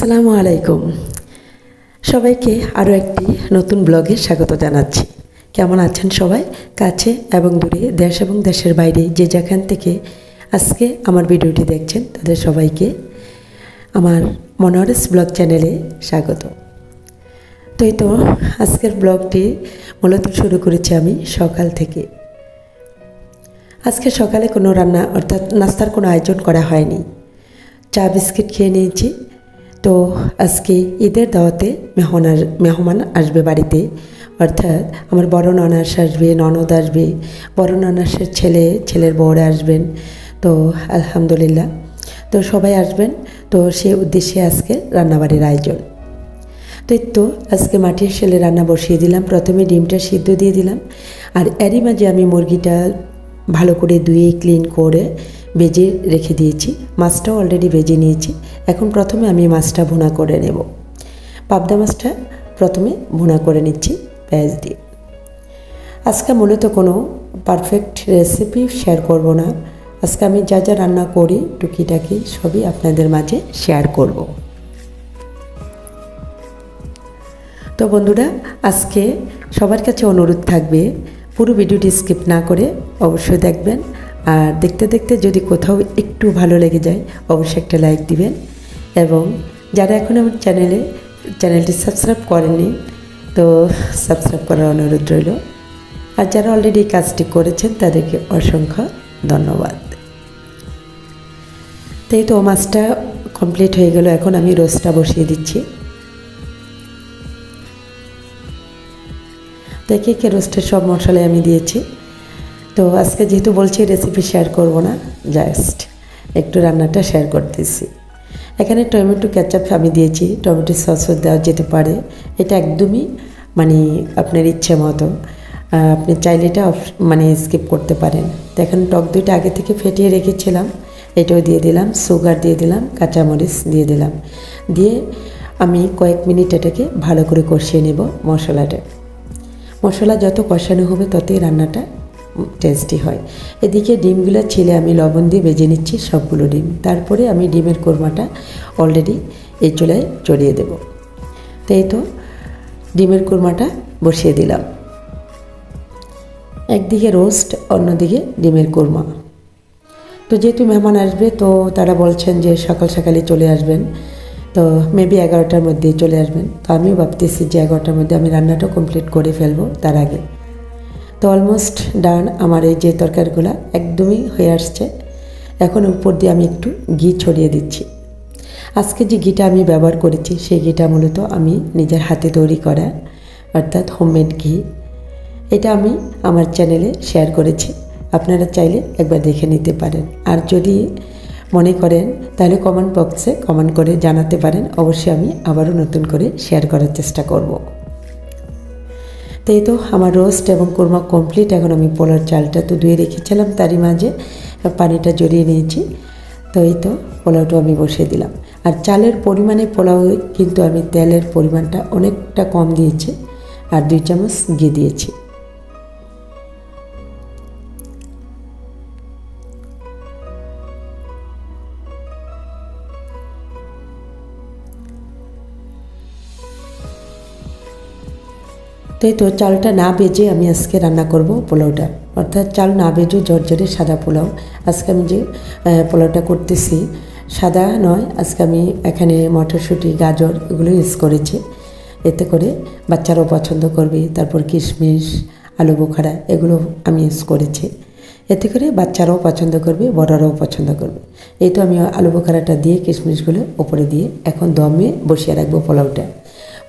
আসসালামু আলাইকুম সবাইকে আরও একটি নতুন ব্লগে স্বাগত জানাচ্ছি। কেমন আছেন সবাই? কাছে এবং দূরে, দেশ এবং দেশের বাইরে যে যেখান থেকে আজকে আমার ভিডিওটি দেখছেন তাদের সবাইকে আমার মনোহরেস ব্লগ চ্যানেলে স্বাগত। তো আজকের ব্লগটি মূলত শুরু করেছি আমি সকাল থেকে। আজকে সকালে কোনো রান্না অর্থাৎ নাস্তার কোনো আয়োজন করা হয়নি, চা বিস্কিট খেয়ে নিয়েছি। তো আজকে ঈদের দাওয়াতে মেহমান আসবে বাড়িতে, অর্থাৎ আমার বড় ননাস আসবে, ননদ আসবে, বড় ননাসের ছেলের বউরা আসবেন। তো আলহামদুলিল্লাহ তো সবাই আসবেন, তো সেই উদ্দেশ্যে আজকে রান্নাবাড়ির আয়োজন। তো আজকে মাটির শেলে রান্না বসিয়ে দিলাম। প্রথমে ডিমটা সিদ্ধ দিয়ে দিলাম, আর এরই মাঝে আমি মুরগিটা ভালো করে ধুয়ে ক্লিন করে ভেজে রেখে দিয়েছি। মাছটাও অলরেডি ভেজে নিয়েছি। এখন প্রথমে আমি মাছটা ভুনা করে নেব। পাবদা মাছটা প্রথমে ভুনা করে নিচ্ছি পেঁয়াজ দিয়ে। আজকে মূলত কোনো পারফেক্ট রেসিপি শেয়ার করব না। আজকে আমি যা যা রান্না করি টুকিটাকি সবই আপনাদের মাঝে শেয়ার করব। তো বন্ধুরা, আজকে সবার কাছে অনুরোধ থাকবে পুরো ভিডিওটি স্কিপ না করে অবশ্যই দেখবেন। আর দেখতে দেখতে যদি কোথাও একটু ভালো লেগে যায় অবশ্যই একটা লাইক দিবেন, এবং যারা এখন আমার চ্যানেলটি সাবস্ক্রাইব করেননি তো সাবস্ক্রাইব করার অনুরোধ রইল। আর যারা অলরেডি এই কাজটি করেছেন তাদেরকে অসংখ্য ধন্যবাদ। তো মাছটা কমপ্লিট হয়ে গেল। এখন আমি রোস্টটা বসিয়ে দিচ্ছি। একে রোস্টের সব মশলাই আমি দিয়েছি। তো আজকে যেহেতু বলছি রেসিপি শেয়ার করব না, জাস্ট একটু রান্নাটা শেয়ার করতেছি। এখানে টমেটো কেচাপ আমি দিয়েছি, টমেটো সসও দেওয়া যেতে পারে। এটা একদমই আপনার ইচ্ছে মতো, আপনি চাইলে এটা স্কিপ করতে পারেন। তো এখন টক দইটা আগে থেকে ফেটিয়ে রেখেছিলাম, এটাও দিয়ে দিলাম, সুগার দিয়ে দিলাম, কাঁচামরিচ দিয়ে দিলাম, দিয়ে আমি কয়েক মিনিট এটাকে ভালো করে কষিয়ে নেব। মশলা যত কষানো হবে ততই রান্নাটা টেস্টি হয়। এদিকে ডিমগুলো ছিলে আমি লবণ দিয়ে ভেজে নিচ্ছি সবগুলো ডিম। তারপরে আমি ডিমের কোরমাটা অলরেডি এই চুলায় চড়িয়ে দেব। তো ডিমের কোরমাটা বসিয়ে দিলাম। একদিকে রোস্ট, অন্যদিকে ডিমের কোরমা। তো যেহেতু মেহমান আসবে তো তারা বলছেন যে সকাল সকালে চলে আসবেন, তো মেবি 11টার মধ্যেই চলে আসবেন। তো আমিও ভাবতেছি যে 11টার মধ্যে আমি রান্নাটা কমপ্লিট করে ফেলবো তার আগে। তো অলমোস্ট ডান আমার এই যে তরকারিগুলো একদমই হয়ে আসছে। এখন উপর দিয়ে আমি একটু ঘি ছড়িয়ে দিচ্ছি। আজকে যে ঘিটা আমি ব্যবহার করেছি সেই ঘিটা মূলত আমি নিজের হাতে তৈরি করা, অর্থাৎ হোমমেড ঘি। এটা আমি আমার চ্যানেলে শেয়ার করেছি, আপনারা চাইলে একবার দেখে নিতে পারেন। আর যদি মনে করেন তাহলে কমেন্ট বক্সে কমেন্ট করে জানাতে পারেন, অবশ্যই আমি আবারও নতুন করে শেয়ার করার চেষ্টা করব। তো আমার রোস্ট এবং কোরমা কমপ্লিট। এখন আমি পোলার চালটা তো ধুয়ে রেখেছিলাম, তারই মাঝে পানিটা জড়িয়ে নিয়েছি। তো পোলাওটা আমি বসিয়ে দিলাম। আর চালের পরিমাণে পোলাও কিন্তু আমি তেলের পরিমাণটা অনেকটা কম দিয়েছি, আর 2 চামচ ঘি দিয়েছি। তো চালটা না ভেজে আমি আজকে রান্না করব পোলাওটা, অর্থাৎ চাল না ভেজে ঝরঝরে সাদা পোলাও। আজকে আমি যে পোলাওটা করতেছি সাদা নয়, আজকে আমি এখানে মটরশুঁটি, গাজর এগুলো ইউজ করেছি। এতে করে বাচ্চারাও পছন্দ করবে। তারপর কিশমিশ, আলু বোখারা এগুলো আমি ইউজ করেছি। এতে করে বাচ্চারাও পছন্দ করবে, বড়রাও পছন্দ করবে। তো আমি আলু বোখারাটা দিয়ে কিশমিশগুলো ওপরে দিয়ে এখন দমে বসিয়ে রাখবো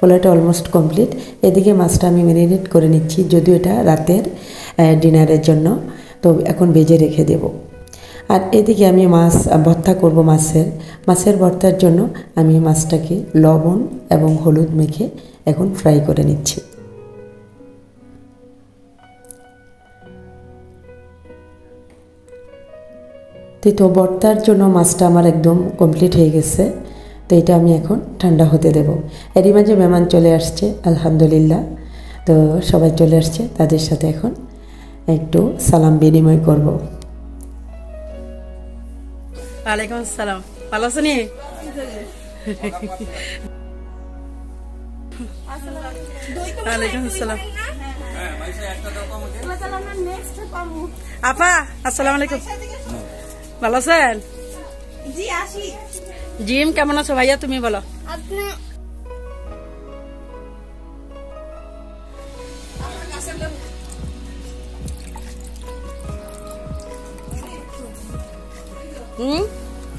পোলাওটা অলমোস্ট কমপ্লিট। এদিকে মাছটা আমি ম্যারিনেট করে নিচ্ছি, যদিও এটা রাতের ডিনারের জন্য, তো এখন ভেজে রেখে দেব। আর এদিকে আমি মাছ ভর্তা করব। মাছের ভর্তার জন্য আমি মাছটাকে লবণ এবং হলুদ মেখে এখন ফ্রাই করে নিচ্ছি। তো ভর্তার জন্য মাছটা আমার একদম কমপ্লিট হয়ে গেছে। তো এটা আমি এখন ঠান্ডা হতে দেব। এরই মাঝে মেহমান চলে আসছে, আলহামদুলিল্লাহ। তো সবাই চলে আসছে, তাদের সাথে এখন একটু সালাম বিনিময় করব। ওয়ালাইকুম আসসালাম, ভালো আছেন? ওয়ালাইকুম আসসালাম। আপা আসসালামু আলাইকুম, ভালো আছেন? জিম কেমন আছো ভাইয়া, তুমি বলো?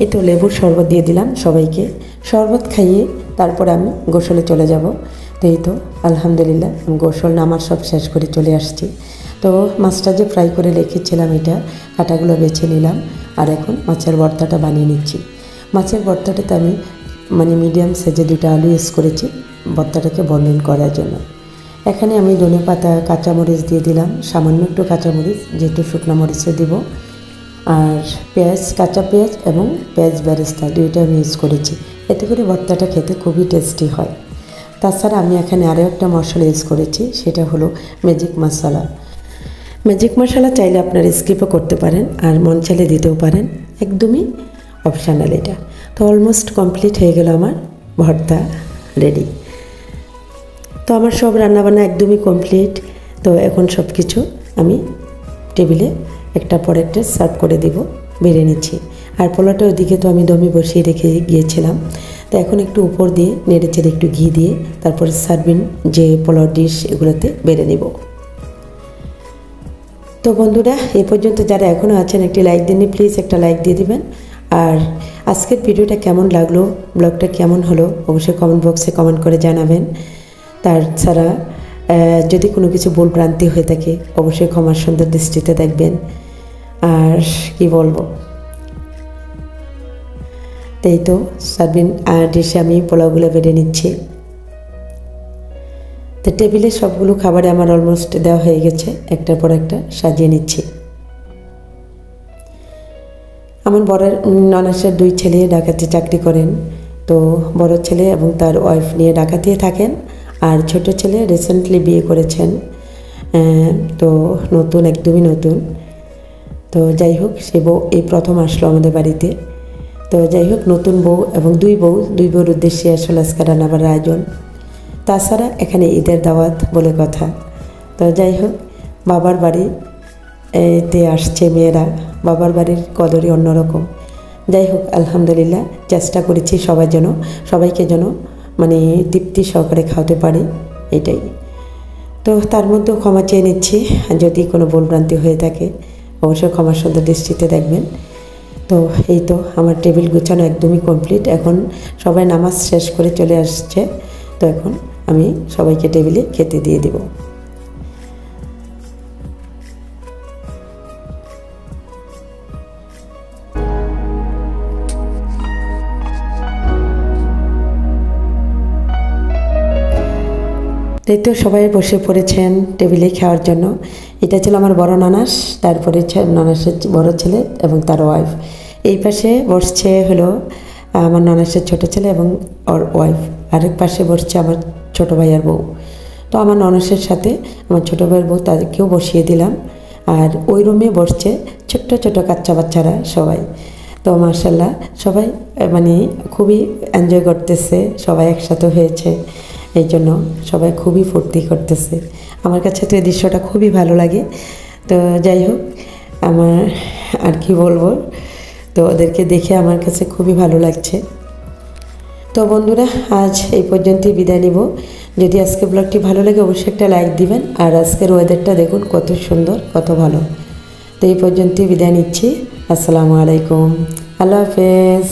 এই তো লেবুর শরবত দিয়ে দিলাম সবাইকে, শরবত খাইয়ে তারপর আমি গোসলে চলে যাব। তো এই তো আলহামদুলিল্লাহ আমি গোসল নামাজ সব শেষ করে চলে আসছি। তো মাছটা যে ফ্রাই করে রেখেছিলাম এটা কাঁটাগুলো বেছে নিলাম, আর এখন মাছের ভর্তাটা বানিয়ে নিচ্ছি। মাছের ভর্তাটাতে আমি মিডিয়াম সাইজে 2টা আলু ইউজ করেছি ভর্তাটাকে বর্ণন করার জন্য। এখানে আমি ধনে পাতা কাঁচামরিচ দিয়ে দিলাম, সামান্য একটু কাঁচামরিচ, যেহেতু শুকনো মরিচে দিব, আর পেঁয়াজ, কাঁচা পেঁয়াজ এবং পেঁয়াজ বেরেস্তা 2টা আমি ইউজ করেছি। এতে করে ভর্তাটা খেতে খুবই টেস্টি হয়। তাছাড়া আমি এখানে আরও একটা মশলা ইউজ করেছি, সেটা হলো ম্যাজিক মশলা। ম্যাজিক মশলা চাইলে আপনারা স্কিপও করতে পারেন, আর মন চাইলে দিতেও পারেন, একদমই অপশনাল এটা। তো অলমোস্ট কমপ্লিট হয়ে গেল আমার ভর্তা রেডি। তো আমার সব রান্নাবান্না একদমই কমপ্লিট। তো এখন সব কিছু আমি টেবিলে একটা পর একটা সার্ভ করে দিব, বেড়ে নিচ্ছি। আর পোলাটা ওদিকে তো আমি দমে বসিয়ে রেখে গিয়েছিলাম। তো এখন একটু উপর দিয়ে নেড়ে চেড়ে একটু ঘি দিয়ে তারপরে সার্ভিং যে পোলাও ডিশ এগুলোতে বেড়ে নেব। তো বন্ধুরা এ পর্যন্ত যারা এখনও আছেন একটি লাইক দেননি, প্লিজ একটা লাইক দিয়ে দিবেন। আর আজকের ভিডিওটা কেমন লাগলো, ব্লগটা কেমন হলো অবশ্যই কমেন্ট বক্সে কমেন্ট করে জানাবেন। তাছাড়া যদি কোনো কিছু ভুল ভ্রান্তি হয়ে থাকে অবশ্যই ক্ষমার সুন্দর দৃষ্টিতে দেখবেন। আর কি বলবো, তাই তো সার্ভিং ডিশে আমি পোলাওগুলো বেড়ে নিচ্ছি। তো টেবিলে সবগুলো খাবারে আমার অলমোস্ট দেওয়া হয়ে গেছে, একটার পর একটা সাজিয়ে নিচ্ছি। আমার বড়ের ননাসের 2 ছেলে ঢাকাতে চাকরি করেন। তো বড় ছেলে এবং তার ওয়াইফ নিয়ে ঢাকাতেই থাকেন, আর ছোট ছেলে রিসেন্টলি বিয়ে করেছেন। তো নতুন, একদমই নতুন। তো যাই হোক, সে বউ এই প্রথম আসলো আমাদের বাড়িতে। তো যাই হোক, নতুন বউ এবং 2 বউর উদ্দেশ্যে আসলে আজকে রান্নাবার আয়োজন। তাছাড়া এখানে ঈদের দাওয়াত বলে কথা। তো যাই হোক, বাবার বাড়িতে আসছে মেয়েরা, বাবার বাড়ির কদরই অন্যরকম। যাই হোক আলহামদুলিল্লাহ, চেষ্টা করেছি সবাইকে যেন তৃপ্তি সহকারে খাওয়াতে পারি, এটাই। তো তার মধ্যেও ক্ষমা চেয়ে নিচ্ছি, যদি কোনো ভুলভ্রান্তি হয়ে থাকে অবশ্যই ক্ষমার সুন্দর দৃষ্টিতে দেখবেন। তো এই তো আমার টেবিল গুছানো একদমই কমপ্লিট। এখন সবাই নামাজ শেষ করে চলে আসছে। তো এখন আমি সবাইকে টেবিলে খেতে দিয়ে দেব। তাই তো সবাই বসে পড়েছেন টেবিলে খাওয়ার জন্য। এটা ছিল আমার বড় নানাস, তারপরে নানাসের বড় ছেলে এবং তার ওয়াইফ। এই পাশে বসছে হলো আমার নানাসের ছোট ছেলে এবং ওর ওয়াইফ। আরেক পাশে বসছে আমার ছোটো ভাইয়ের বউ। তো আমার নানাসের সাথে আমার ছোটো ভাইয়ের বউ, তাদেরকেও বসিয়ে দিলাম। আর ওই রুমে বসছে ছোট্ট ছোট বাচ্চা বাচ্চারা সবাই। তো মাশাআল্লাহ সবাই খুবই এনজয় করতেছে, সবাই একসাথে হয়েছে, এই জন্য সবাই খুবই ফুর্তি করতেছে। আমার কাছে তো এই দৃশ্যটা খুবই ভালো লাগে। তো যাই হোক, আমার আর কি বলবো, তো ওদেরকে দেখে আমার কাছে খুবই ভালো লাগছে। তো বন্ধুরা আজ এই পর্যন্তই বিদায় নিব। যদি আজকে ব্লগটি ভালো লাগে অবশ্যই একটা লাইক দিবেন। আর আজকের ওয়েদারটা দেখুন কত সুন্দর, কত ভালো। তো এই পর্যন্তই বিদায় নিচ্ছি। আসসালামু আলাইকুম, আল্লাহ হাফেজ।